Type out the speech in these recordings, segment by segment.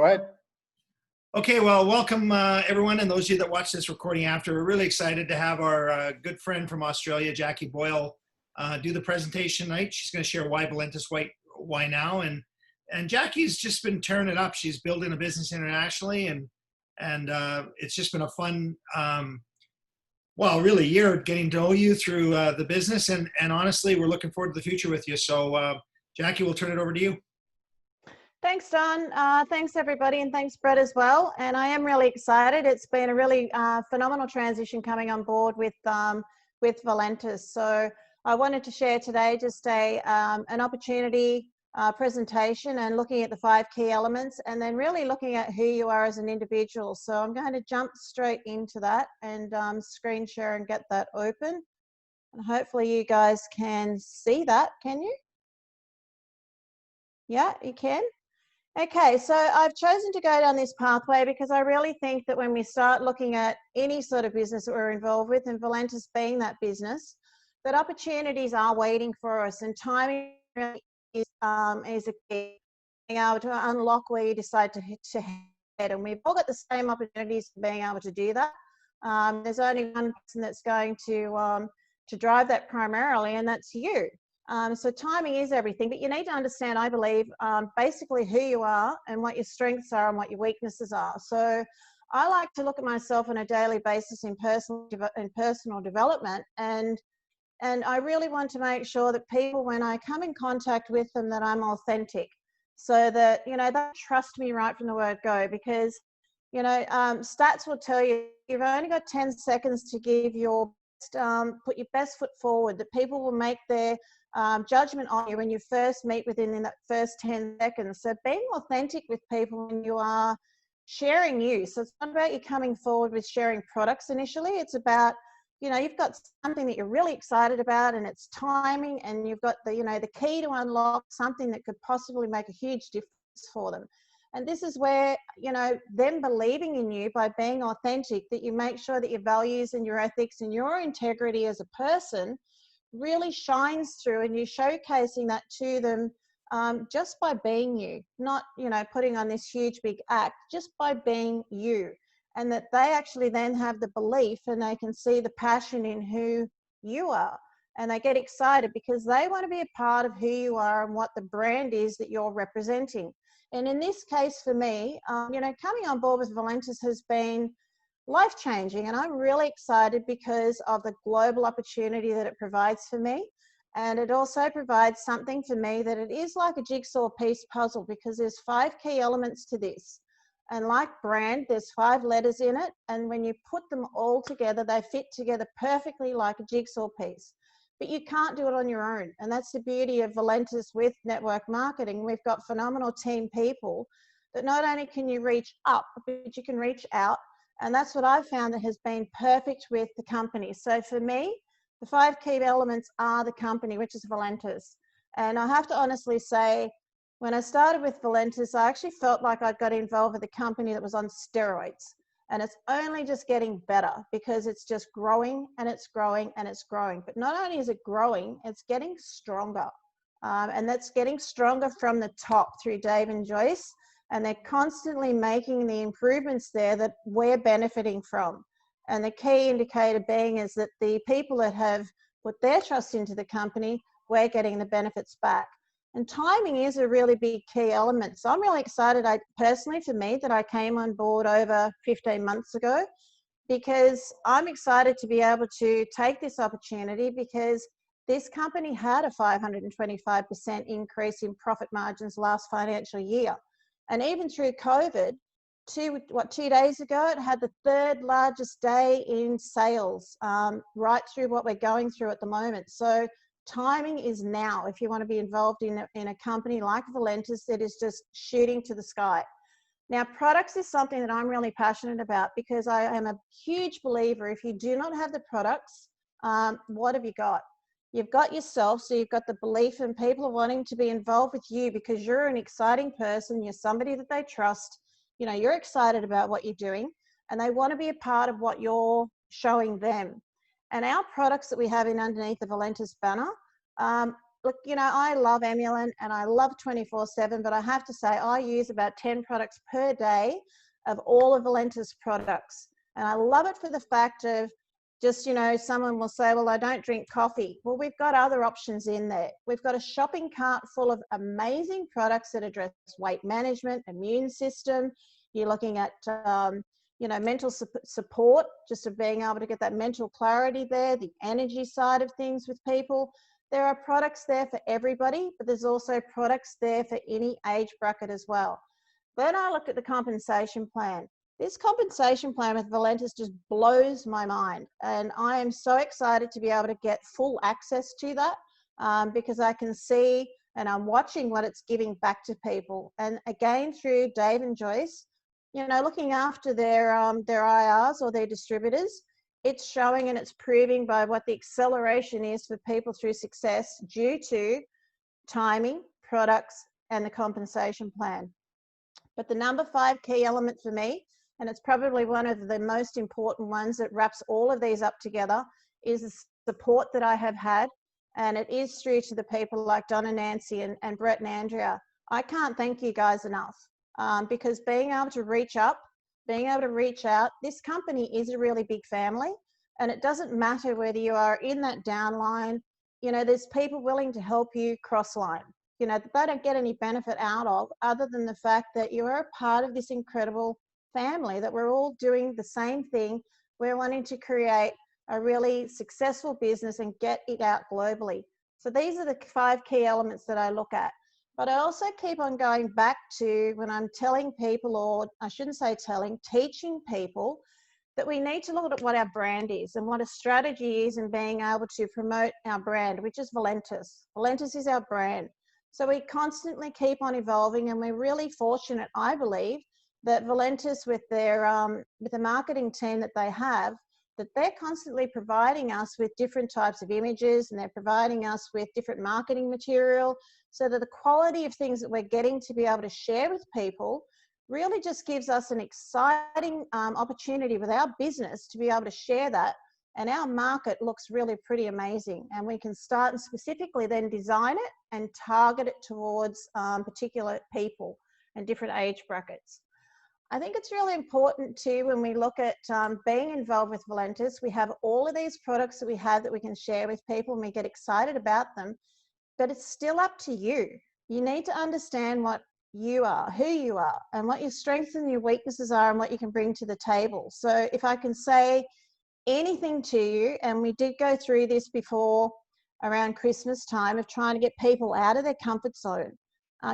Go ahead. Okay, well, welcome everyone, and those of you that watch this recording after. We're really excited to have our good friend from Australia, Jackie Boyle, do the presentation tonight. She's going to share why Valentis why now, and Jackie's just been tearing it up. She's building a business internationally, and it's just been a fun, well, really year getting to know you through the business, and honestly, we're looking forward to the future with you. So, Jackie, we'll turn it over to you. Thanks, Don. Thanks, everybody, and thanks, Brett, as well. And I am really excited. It's been a really phenomenal transition coming on board with Valentis. So I wanted to share today just an opportunity presentation and looking at the 5 key elements, and then really looking at who you are as an individual. So I'm going to jump straight into that and screen share and get that open. And hopefully you guys can see that. Can you? Yeah, you can. Okay, so I've chosen to go down this pathway because I really think that when we start looking at any sort of business that we're involved with, and Valentis being that business, that opportunities are waiting for us, and timing really is a key, being able to unlock where you decide to head. And we've all got the same opportunities for being able to do that. There's only one person that's going to drive that primarily, and that's you. So timing is everything, but you need to understand, I believe, basically who you are and what your strengths are and what your weaknesses are. So I like to look at myself on a daily basis in personal development, and I really want to make sure that people, when I come in contact with them, that I'm authentic, so that, you know, they trust me right from the word go. Because, you know, stats will tell you you've only got 10 seconds to give your put your best foot forward, that people will make their judgment on you when you first meet within that first 10 seconds. So being authentic with people when you are sharing you. So it's not about you coming forward with sharing products initially. It's about, you know, you've got something that you're really excited about, and it's timing, and you've got the, you know, the key to unlock something that could possibly make a huge difference for them. And this is where, you know, them believing in you by being authentic, that you make sure that your values and your ethics and your integrity as a person really shines through, and you're showcasing that to them just by being you, not, you know, putting on this huge big act, just by being you. And that they actually then have the belief, and they can see the passion in who you are, and they get excited because they want to be a part of who you are and what the brand is that you're representing. And in this case for me, you know, coming on board with Valentis has been life-changing, and I'm really excited because of the global opportunity that it provides for me. And it also provides something for me that it is like a jigsaw piece puzzle, because there's 5 key elements to this. And like brand, there's 5 letters in it, and when you put them all together, they fit together perfectly like a jigsaw piece. But you can't do it on your own, and that's the beauty of Valentis with network marketing. We've got phenomenal team people that not only can you reach up, but you can reach out. And that's what I've found that has been perfect with the company. So for me, the 5 key elements are the company, which is Valentis. And I have to honestly say, when I started with Valentis, I actually felt like I got involved with a company that was on steroids. And it's only just getting better, because it's just growing and it's growing and it's growing. But not only is it growing, it's getting stronger. And that's getting stronger from the top through Dave and Joyce. And they're constantly making the improvements there that we're benefiting from. And the key indicator being is that the people that have put their trust into the company, we're getting the benefits back. And timing is a really big key element. So I'm really excited, personally for me, that I came on board over 15 months ago, because I'm excited to be able to take this opportunity, because this company had a 525% increase in profit margins last financial year. And even through COVID, 2 days ago, it had the 3rd largest day in sales, right through what we're going through at the moment. So timing is now if you want to be involved in a company like Valentis that is just shooting to the sky. Now, products is something that I'm really passionate about, because I am a huge believer, if you do not have the products, what have you got? You've got yourself, so you've got the belief, and people are wanting to be involved with you because you're an exciting person, you're somebody that they trust, you know, you're excited about what you're doing, and they want to be a part of what you're showing them. And our products that we have in underneath the Valentis banner, look, you know, I love Emulant and I love 24/7, but I have to say I use about 10 products per day of all of Valenta's products. And I love it for the fact of just, you know, someone will say, well, I don't drink coffee. Well, we've got other options in there. We've got a shopping cart full of amazing products that address weight management, immune system. You're looking at, you know, mental support, just of being able to get that mental clarity there, the energy side of things with people. There are products there for everybody, but there's also products there for any age bracket as well. Then I looked at the compensation plan. This compensation plan with Valentis just blows my mind. And I am so excited to be able to get full access to that because I can see and I'm watching what it's giving back to people. And again, through Dave and Joyce, you know, looking after their IRs or their distributors, it's showing and it's proving by what the acceleration is for people through success due to timing, products, and the compensation plan. But the number 5 key element for me, and it's probably one of the most important ones that wraps all of these up together, is the support that I have had. And it is through to the people like Donna, Nancy, and Brett and Andrea. I can't thank you guys enough because being able to reach up, being able to reach out, this company is a really big family. And it doesn't matter whether you are in that downline, you know, there's people willing to help you cross line, you know, that they don't get any benefit out of other than the fact that you are a part of this incredible family, that we're all doing the same thing. We're wanting to create a really successful business and get it out globally. So these are the 5 key elements that I look at. But I also keep on going back to when I'm telling people, or I shouldn't say telling, teaching people that we need to look at what our brand is and what a strategy is in being able to promote our brand, which is Valentis. Valentis is our brand. So we constantly keep on evolving, and we're really fortunate, I believe, that Valentis with the marketing team that they have, that they're constantly providing us with different types of images and they're providing us with different marketing material so that the quality of things that we're getting to be able to share with people really just gives us an exciting opportunity with our business to be able to share that. And our market looks really pretty amazing. And we can start and specifically then design it and target it towards particular people and different age brackets. I think it's really important too when we look at being involved with Valentis. We have all of these products that we have that we can share with people and we get excited about them, but it's still up to you. You need to understand what you are, who you are, and what your strengths and your weaknesses are and what you can bring to the table. So if I can say anything to you, and we did go through this before around Christmas time of trying to get people out of their comfort zone,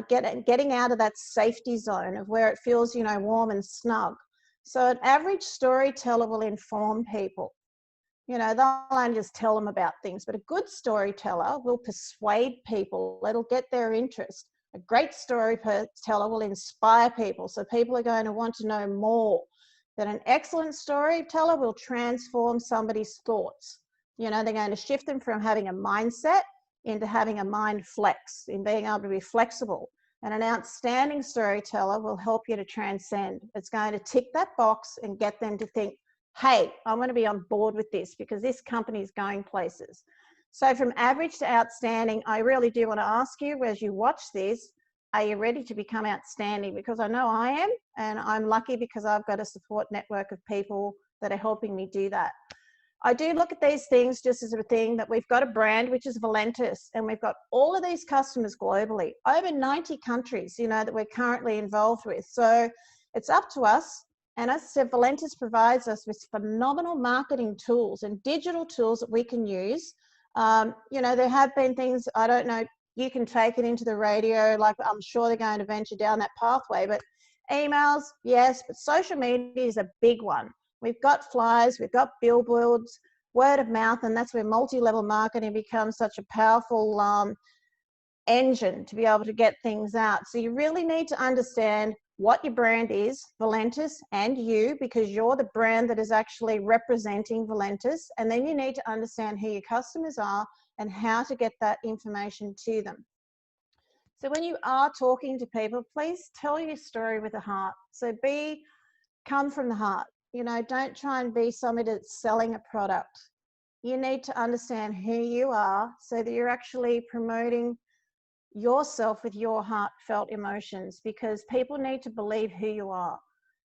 getting out of that safety zone of where it feels, you know, warm and snug. So an average storyteller will inform people. You know, they'll only just tell them about things, but a good storyteller will persuade people. It'll get their interest. A great storyteller will inspire people. So people are going to want to know more. That an excellent storyteller will transform somebody's thoughts. You know, they're going to shift them from having a mindset into having a mind flex, in being able to be flexible. And an outstanding storyteller will help you to transcend. It's going to tick that box and get them to think, hey, I want to be on board with this because this company is going places. So from average to outstanding, I really do want to ask you as you watch this, are you ready to become outstanding? Because I know I am, and I'm lucky because I've got a support network of people that are helping me do that. I do look at these things just as a thing that we've got a brand, which is Valentis, and we've got all of these customers globally, over 90 countries, you know, that we're currently involved with. So it's up to us. And as I said, Valentis provides us with phenomenal marketing tools and digital tools that we can use. You know, there have been things, I don't know, you can take it into the radio, like I'm sure they're going to venture down that pathway, but emails, yes, but social media is a big one. We've got flyers, we've got billboards, word of mouth, and that's where multi-level marketing becomes such a powerful engine to be able to get things out. So you really need to understand what your brand is, Valentis, and you, because you're the brand that is actually representing Valentis. And then you need to understand who your customers are and how to get that information to them. So when you are talking to people, please tell your story with a heart. So come from the heart. You know, don't try and be somebody that's selling a product. you need to understand who you are so that you're actually promoting yourself with your heartfelt emotions, because people need to believe who you are.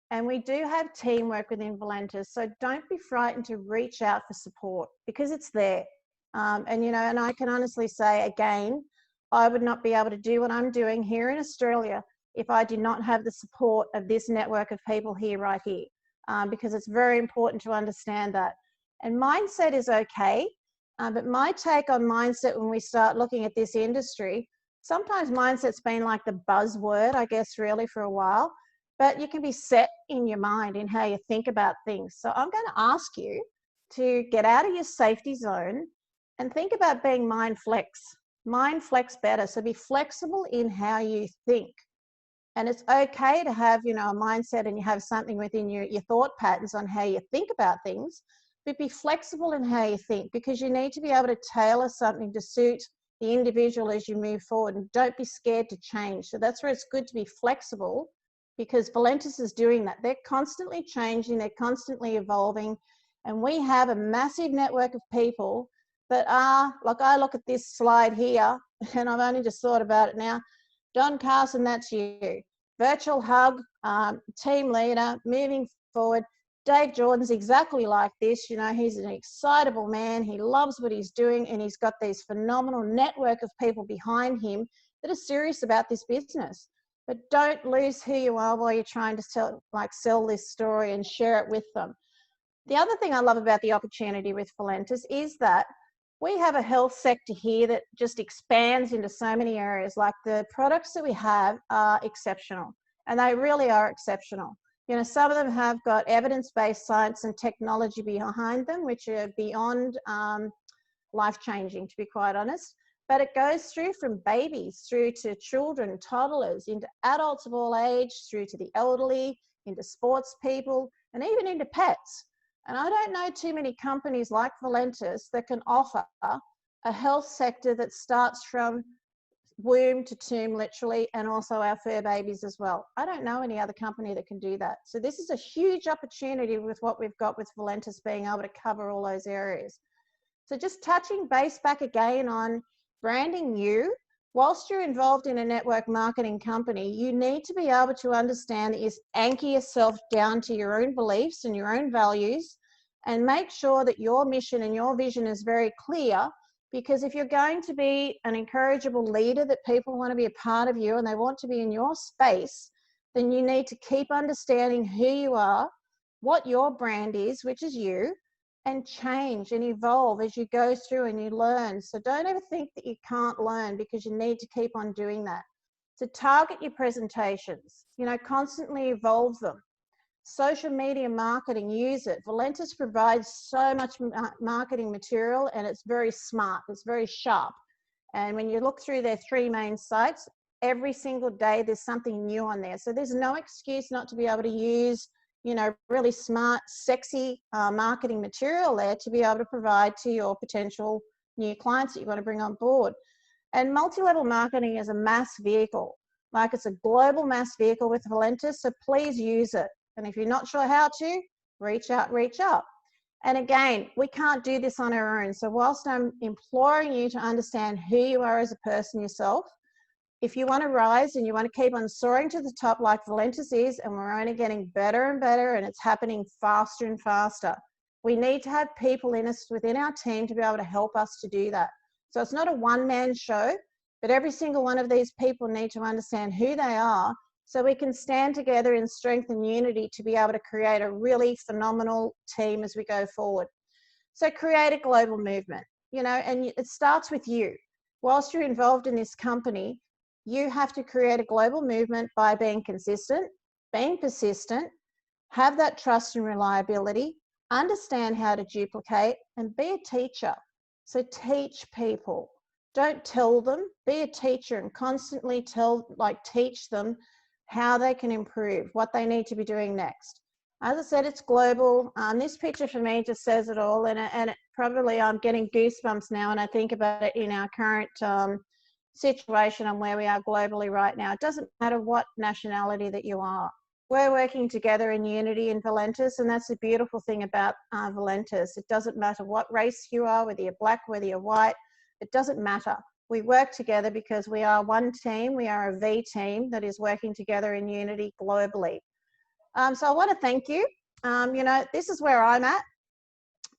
And we do have teamwork within Valentis, so don't be frightened to reach out for support because it's there. And you know, and I can honestly say again, I would not be able to do what I'm doing here in Australia if I did not have the support of this network of people here, right here, because it's very important to understand that. And mindset is okay, but my take on mindset when we start looking at this industry, sometimes mindset's been like the buzzword, I guess, really for a while, but you can be set in your mind in how you think about things. So I'm going to ask you to get out of your safety zone and think about being mind flex. Mind flex better. So be flexible in how you think. And it's okay to have, you know, a mindset and you have something within your thought patterns on how you think about things, but be flexible in how you think, because you need to be able to tailor something to suit the individual as you move forward, and don't be scared to change. So that's where it's good to be flexible, because Valentis is doing that. They're constantly changing, they're constantly evolving, and we have a massive network of people that are, like I look at this slide here, and I've only just thought about it now. Don Carson, that's you. Virtual hug, team leader, moving forward. Dave Jordan's exactly like this. You know, he's an excitable man. He loves what he's doing, and he's got these phenomenal network of people behind him that are serious about this business. But don't lose who you are while you're trying to sell this story and share it with them. The other thing I love about the opportunity with Valentis is that we have a health sector here that just expands into so many areas. Like, the products that we have are exceptional, and they really are exceptional. You know, some of them have got evidence-based science and technology behind them, which are beyond life-changing, to be quite honest. But it goes through from babies through to children, toddlers, into adults of all age, through to the elderly, into sports people, and even into pets. And I don't know too many companies like Valentis that can offer a health sector that starts from womb to tomb, literally, and also our fur babies as well. I don't know any other company that can do that. So this is a huge opportunity with what we've got with Valentis being able to cover all those areas. So just touching base back again on branding you, whilst you're involved in a network marketing company, you need to be able to understand that you anchor yourself down to your own beliefs and your own values, and make sure that your mission and your vision is very clear. Because if you're going to be an encourageable leader that people want to be a part of you and they want to be in your space, then you need to keep understanding who you are, what your brand is, which is you, and change and evolve as you go through and you learn. So don't ever think that you can't learn, because you need to keep on doing that. So target your presentations, you know, constantly evolve them. Social media marketing, use it. Valentis provides so much marketing material, and it's very smart, it's very sharp. And when you look through their 3 main sites, every single day there's something new on there. So there's no excuse not to be able to use, you know, really smart, sexy marketing material there to be able to provide to your potential new clients that you want to bring on board. And multi-level marketing is a mass vehicle. Like, it's a global mass vehicle with Valentis, so please use it. And if you're not sure how to, reach out, reach up. And again, we can't do this on our own. So whilst I'm imploring you to understand who you are as a person yourself, if you want to rise and you want to keep on soaring to the top like Valentis is, and we're only getting better and better, and it's happening faster and faster, we need to have people in us within our team to be able to help us to do that. So it's not a one-man show, but every single one of these people need to understand who they are, so we can stand together in strength and unity to be able to create a really phenomenal team as we go forward. So create a global movement, you know, and it starts with you. Whilst you're involved in this company, you have to create a global movement by being consistent, being persistent, have that trust and reliability, understand how to duplicate, and be a teacher. So teach people. Don't tell them, be a teacher, and constantly teach them how they can improve, what they need to be doing next. As I said, it's global. This picture for me just says it all, and it probably, I'm getting goosebumps now, and I think about it in our current situation and where we are globally right now. It doesn't matter what nationality that you are. we're working together in unity in Valentis, and that's the beautiful thing about Valentis. It doesn't matter what race you are, whether you're black, whether you're white, it doesn't matter. We work together because we are one team. We are a V team that is working together in unity globally. So I want to thank you. You know, this is where I'm at.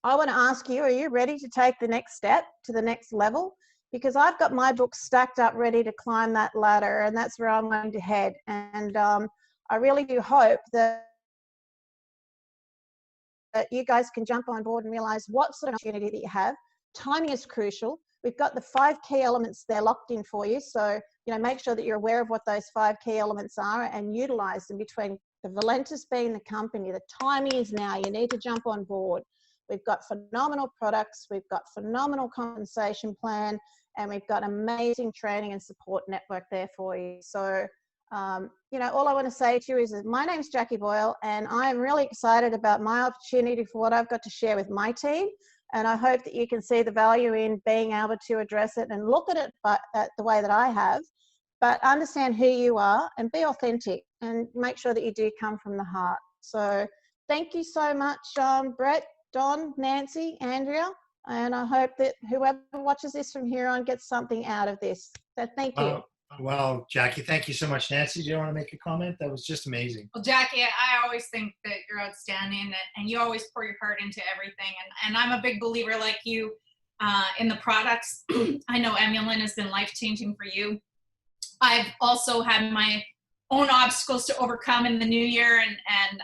I want to ask you, are you ready to take the next step to the next level? Because I've got my books stacked up ready to climb that ladder, and that's where I'm going to head. And I really do hope that you guys can jump on board and realize what sort of opportunity that you have. Timing is crucial. We've got the 5 key elements there locked in for you. So, you know, make sure that you're aware of what those 5 key elements are and utilize them between the Valentis being the company. The timing is now. You need to jump on board. We've got phenomenal products. We've got phenomenal compensation plan, and we've got amazing training and support network there for you. So, you know, all I want to say to you is that my name's Jackie Boyle, and I'm really excited about my opportunity for what I've got to share with my team. And I hope that you can see the value in being able to address it and look at it the way that I have, but understand who you are and be authentic and make sure that you do come from the heart. So thank you so much, Brett, Don, Nancy, Andrea, and I hope that whoever watches this from here on gets something out of this. So thank you. Well, Jackie, thank you so much. Nancy, do you want to make a comment? That was just amazing. Well, Jackie, I always think that you're outstanding, and you always pour your heart into everything. And I'm a big believer like you in the products. I know Emulin has been life-changing for you. I've also had my own obstacles to overcome in the new year, and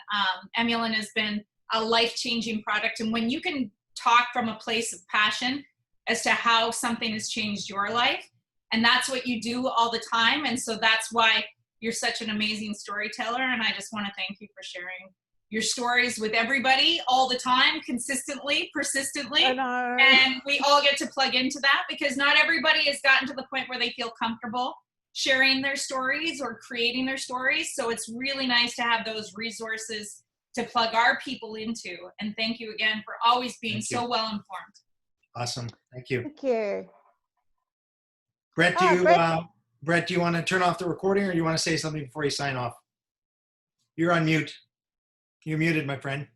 Emulin has been a life-changing product. And when you can talk from a place of passion as to how something has changed your life, and that's what you do all the time. And so that's why you're such an amazing storyteller. And I just want to thank you for sharing your stories with everybody all the time, consistently, persistently. I know. And we all get to plug into that, because not everybody has gotten to the point where they feel comfortable sharing their stories or creating their stories. So it's really nice to have those resources to plug our people into. And thank you again for always being so well informed. Awesome. Thank you. Thank you. Brett, Brett, do you want to turn off the recording, or do you want to say something before you sign off? You're on mute. You're muted, my friend.